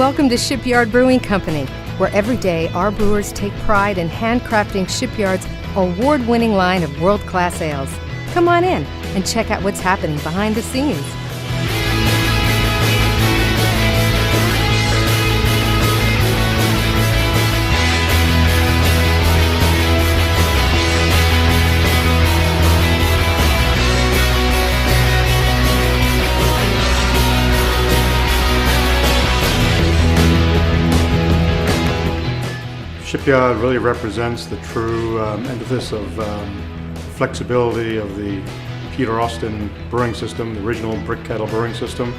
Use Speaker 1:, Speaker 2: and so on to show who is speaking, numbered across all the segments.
Speaker 1: Welcome to Shipyard Brewing Company, where every day our brewers take pride in handcrafting Shipyard's award-winning line of world-class ales. Come on in and check out what's happening behind the scenes.
Speaker 2: Shipyard really represents the true emphasis of flexibility of the Peter Austin brewing system, the original brick kettle brewing system.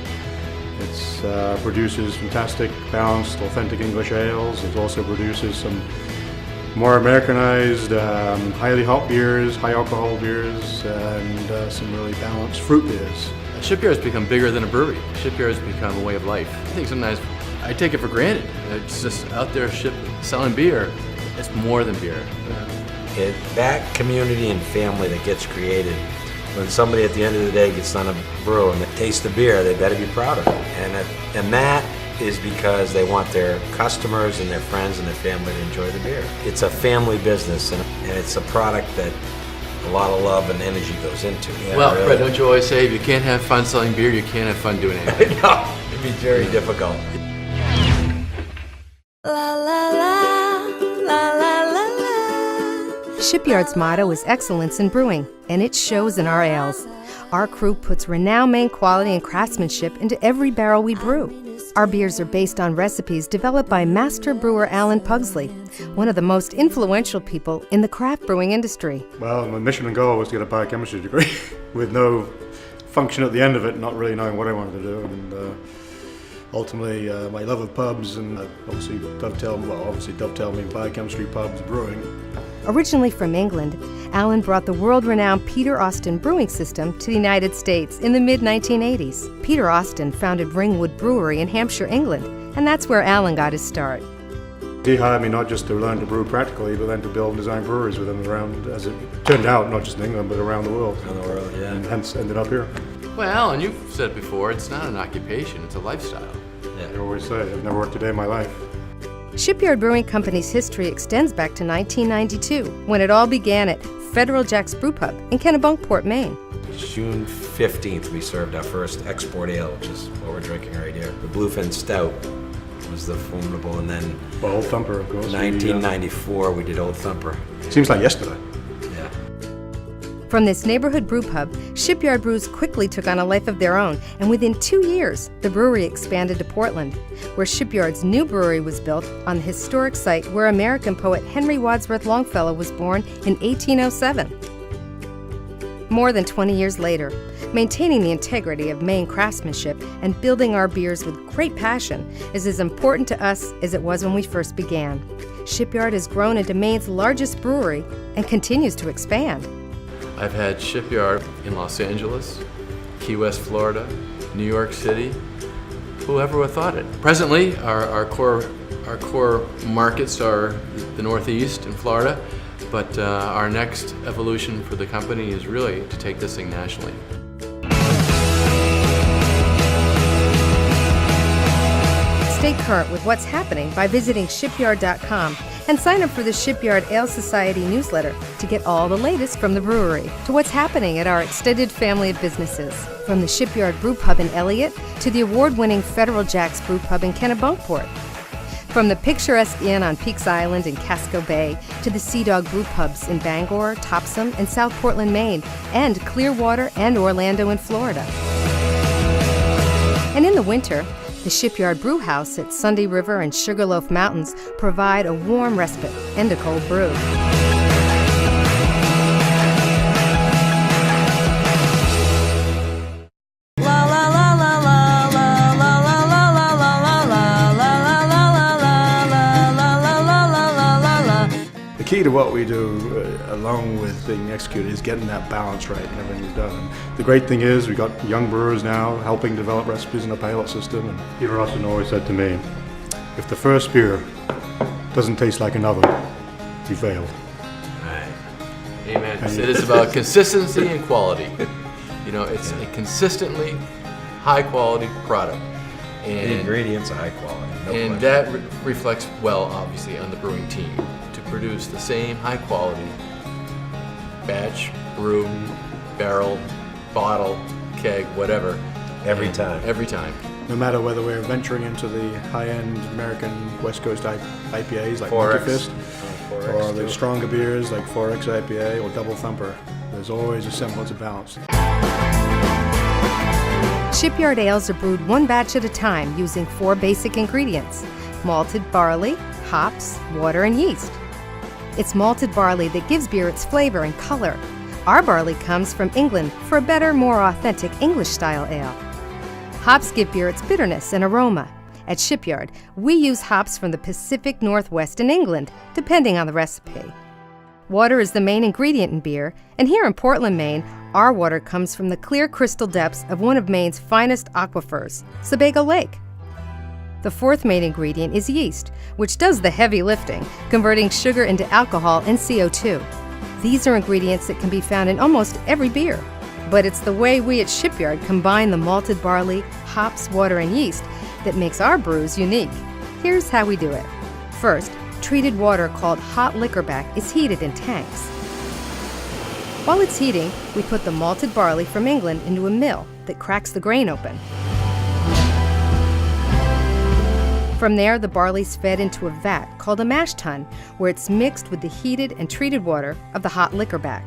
Speaker 2: It produces fantastic, balanced, authentic English ales. It also produces some more Americanized, highly hop beers, high alcohol beers, and some really balanced fruit beers.
Speaker 3: Shipyard's become bigger than a brewery. Shipyard's become a way of life. I think sometimes I take it for granted. It's just out there selling beer. It's more than beer.
Speaker 4: That community and family that gets created when somebody at the end of the day gets done a brew and they taste the beer, they better be proud of it. And that is because they want their customers and their friends and their family to enjoy the beer. It's a family business and it's a product that a lot of love and energy goes into.
Speaker 3: Yeah, well, really. Fred, don't you always say if you can't have fun selling beer, you can't have fun doing anything?
Speaker 4: No, it'd be very difficult.
Speaker 1: La la la, la la la la. Shipyard's motto is excellence in brewing, and it shows in our ales. Our crew puts renowned main quality and craftsmanship into every barrel we brew. Our beers are based on recipes developed by master brewer Alan Pugsley, one of the most influential people in the craft brewing industry.
Speaker 2: Well, my mission and goal was to get a biochemistry degree with no function at the end of it, not really knowing what I wanted to do. And ultimately, my love of pubs and obviously dovetailed me biochemistry, pubs, brewing.
Speaker 1: Originally from England, Alan brought the world-renowned Peter Austin brewing system to the United States in the mid-1980s. Peter Austin founded Ringwood Brewery in Hampshire, England, and that's where Alan got his start.
Speaker 2: He hired me not just to learn to brew practically, but then to build and design breweries with him around, as it turned out, not just in England, but around the world.
Speaker 4: Around the world, yeah.
Speaker 2: And hence ended up here.
Speaker 3: Well, and you've said it before, it's not an occupation, it's a lifestyle.
Speaker 2: Yeah. I always say, I've never worked a day in my life.
Speaker 1: Shipyard Brewing Company's history extends back to 1992, when it all began at Federal Jack's Brew Pub in Kennebunkport, Maine.
Speaker 4: June 15th, we served our first export ale, which is what we're drinking right here. The Bluefin Stout was the formidable, and then
Speaker 2: Old Thumper, of course.
Speaker 4: 1994, we did Old Thumper.
Speaker 2: Seems like yesterday.
Speaker 4: Yeah.
Speaker 1: From this neighborhood brew pub, Shipyard Brews quickly took on a life of their own, and within 2 years, the brewery expanded to Portland, where Shipyard's new brewery was built on the historic site where American poet Henry Wadsworth Longfellow was born in 1807. More than 20 years later, maintaining the integrity of Maine craftsmanship and building our beers with great passion is as important to us as it was when we first began. Shipyard has grown into Maine's largest brewery and continues to expand.
Speaker 3: I've had Shipyard in Los Angeles, Key West, Florida, New York City. Whoever would have thought it? Presently, our core markets are the Northeast and Florida, but our next evolution for the company is really to take this thing nationally.
Speaker 1: Stay current with what's happening by visiting shipyard.com and sign up for the Shipyard Ale Society newsletter to get all the latest from the brewery to what's happening at our extended family of businesses. From the Shipyard Brew Pub in Elliott to the award-winning Federal Jack's Brew Pub in Kennebunkport. From the picturesque inn on Peaks Island in Casco Bay to the Sea Dog Brew Pubs in Bangor, Topsom, and South Portland, Maine, and Clearwater and Orlando in Florida. And in the winter, the Shipyard Brew House at Sunday River and Sugarloaf Mountains provide a warm respite and a cold brew.
Speaker 2: The key to what we do, along with being executed, is getting that balance right in everything we've done. And the great thing is we've got young brewers now helping develop recipes in the pilot system. And Peter Austin always said to me, if the first beer doesn't taste like another, you failed.
Speaker 3: Right. Amen. It is about consistency and quality. You know, it's a consistently high quality product.
Speaker 4: The ingredients are high quality. No
Speaker 3: And
Speaker 4: question.
Speaker 3: that reflects well, obviously, on the brewing team to produce the same high quality batch, brew, barrel, bottle, keg, whatever.
Speaker 4: Every time.
Speaker 3: Every time.
Speaker 2: No matter whether we're venturing into the high-end American West Coast IPAs like
Speaker 4: 4X.
Speaker 2: Monkey Fist,
Speaker 4: 4X
Speaker 2: or the
Speaker 4: too.
Speaker 2: stronger beers like 4X IPA or Double Thumper, there's always a semblance of balance.
Speaker 1: Shipyard ales are brewed one batch at a time using 4 basic ingredients: malted barley, hops, water, and yeast. It's malted barley that gives beer its flavor and color. Our barley comes from England for a better, more authentic English-style ale. Hops give beer its bitterness and aroma. At Shipyard, we use hops from the Pacific Northwest in England, depending on the recipe. Water is the main ingredient in beer, and here in Portland, Maine, our water comes from the clear crystal depths of one of Maine's finest aquifers, Sebago Lake. The 4th main ingredient is yeast, which does the heavy lifting, converting sugar into alcohol and CO2. These are ingredients that can be found in almost every beer. But it's the way we at Shipyard combine the malted barley, hops, water, and yeast that makes our brews unique. Here's how we do it. First, treated water called hot liquorback is heated in tanks. While it's heating, we put the malted barley from England into a mill that cracks the grain open. From there, the barley's fed into a vat called a mash tun, where it's mixed with the heated and treated water of the hot liquorback.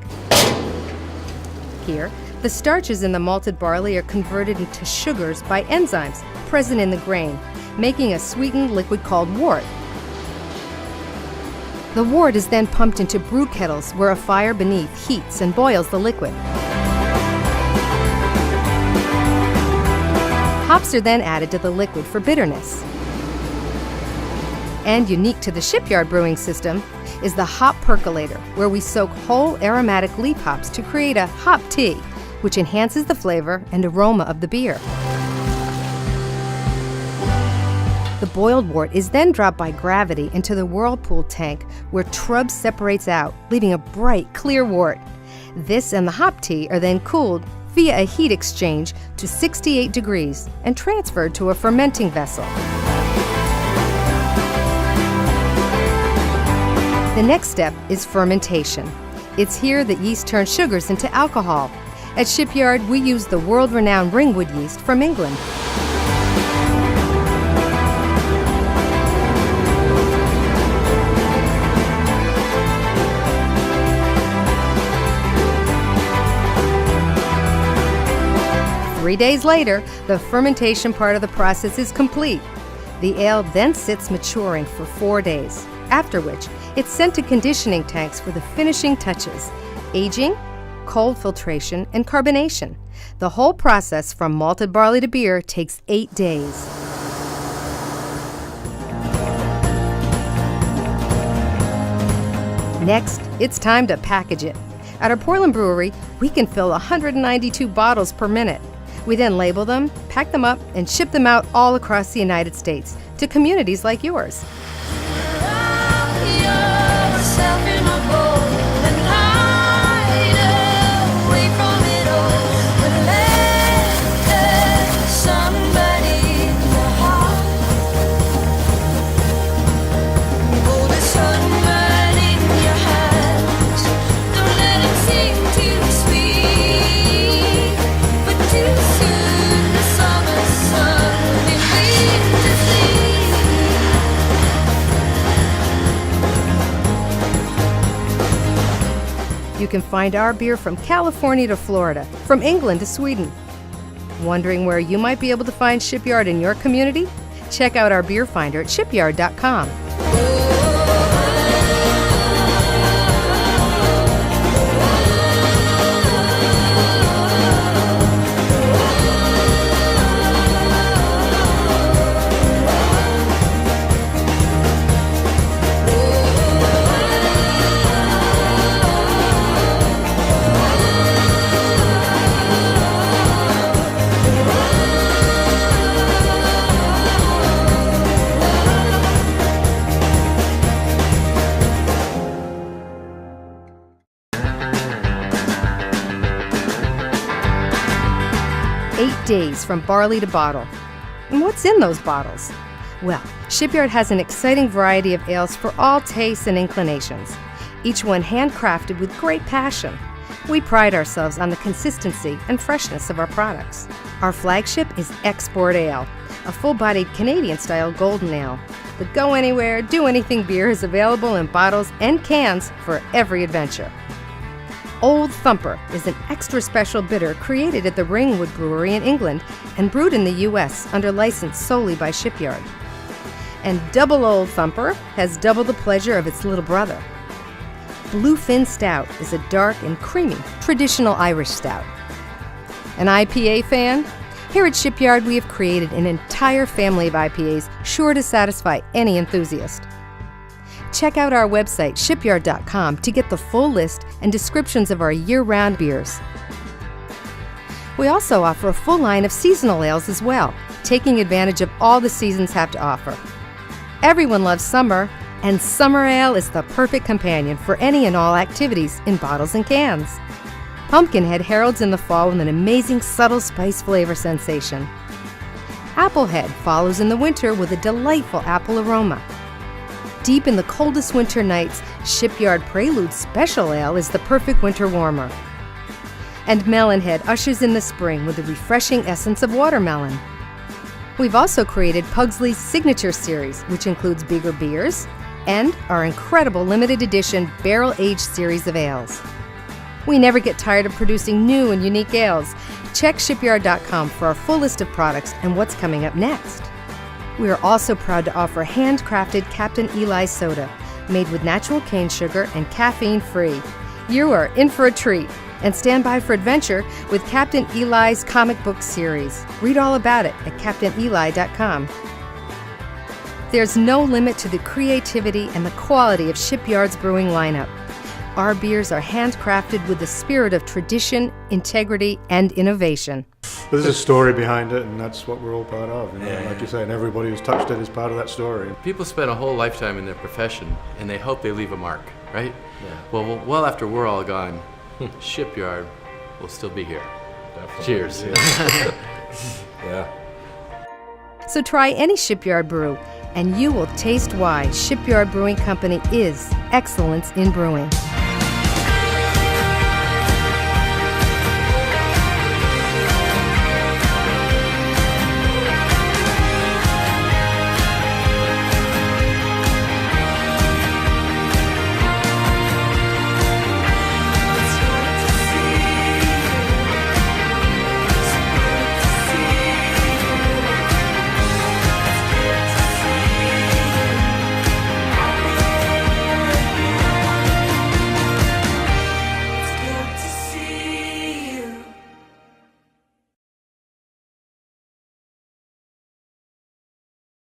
Speaker 1: Here, the starches in the malted barley are converted into sugars by enzymes present in the grain, making a sweetened liquid called wort. The wort is then pumped into brew kettles where a fire beneath heats and boils the liquid. Hops are then added to the liquid for bitterness. And unique to the Shipyard brewing system is the hop percolator, where we soak whole aromatic leaf hops to create a hop tea, which enhances the flavor and aroma of the beer. The boiled wort is then dropped by gravity into the whirlpool tank, where trub separates out, leaving a bright, clear wort. This and the hop tea are then cooled via a heat exchange to 68 degrees and transferred to a fermenting vessel. The next step is fermentation. It's here that yeast turns sugars into alcohol. At Shipyard, we use the world-renowned Ringwood yeast from England. Three days later, the fermentation part of the process is complete. The ale then sits maturing for 4 days, after which it's sent to conditioning tanks for the finishing touches: aging, cold filtration, and carbonation. The whole process from malted barley to beer takes 8 days. Next, it's time to package it. At our Portland brewery, we can fill 192 bottles per minute. We then label them, pack them up, and ship them out all across the United States to communities like yours. You can find our beer from California to Florida, from England to Sweden. Wondering where you might be able to find Shipyard in your community? Check out our beer finder at shipyard.com. Days from barley to bottle. And what's in those bottles? Well, Shipyard has an exciting variety of ales for all tastes and inclinations, each one handcrafted with great passion. We pride ourselves on the consistency and freshness of our products. Our flagship is Export Ale, a full-bodied Canadian-style golden ale. The go-anywhere, do-anything beer is available in bottles and cans for every adventure. Old Thumper is an extra special bitter created at the Ringwood Brewery in England and brewed in the U.S. under license solely by Shipyard. And Double Old Thumper has double the pleasure of its little brother. Bluefin Stout is a dark and creamy traditional Irish stout. An IPA fan? Here at Shipyard, we have created an entire family of IPAs sure to satisfy any enthusiast. Check out our website, shipyard.com, to get the full list and descriptions of our year-round beers. We also offer a full line of seasonal ales as well, taking advantage of all the seasons have to offer. Everyone loves summer, and summer ale is the perfect companion for any and all activities in bottles and cans. Pumpkinhead heralds in the fall with an amazing subtle spice flavor sensation. Applehead follows in the winter with a delightful apple aroma. Deep in the coldest winter nights, Shipyard Prelude Special Ale is the perfect winter warmer. And Melonhead ushers in the spring with the refreshing essence of watermelon. We've also created Pugsley's Signature Series, which includes bigger beers, and our incredible limited edition barrel-aged series of ales. We never get tired of producing new and unique ales. Check shipyard.com for our full list of products and what's coming up next. We are also proud to offer handcrafted Captain Eli's soda, made with natural cane sugar and caffeine-free. You are in for a treat. And stand by for adventure with Captain Eli's comic book series. Read all about it at captaineli.com. There's no limit to the creativity and the quality of Shipyard's brewing lineup. Our beers are handcrafted with the spirit of tradition, integrity, and innovation.
Speaker 2: There's a story behind it, and that's what we're all part of. You know? Like you say, and everybody who's touched it is part of that story.
Speaker 3: People spend a whole lifetime in their profession, and they hope they leave a mark, right? Yeah. Well, after we're all gone, Shipyard will still be here.
Speaker 4: Definitely.
Speaker 3: Cheers.
Speaker 4: Yeah.
Speaker 1: So try any Shipyard brew, and you will taste why Shipyard Brewing Company is excellence in brewing.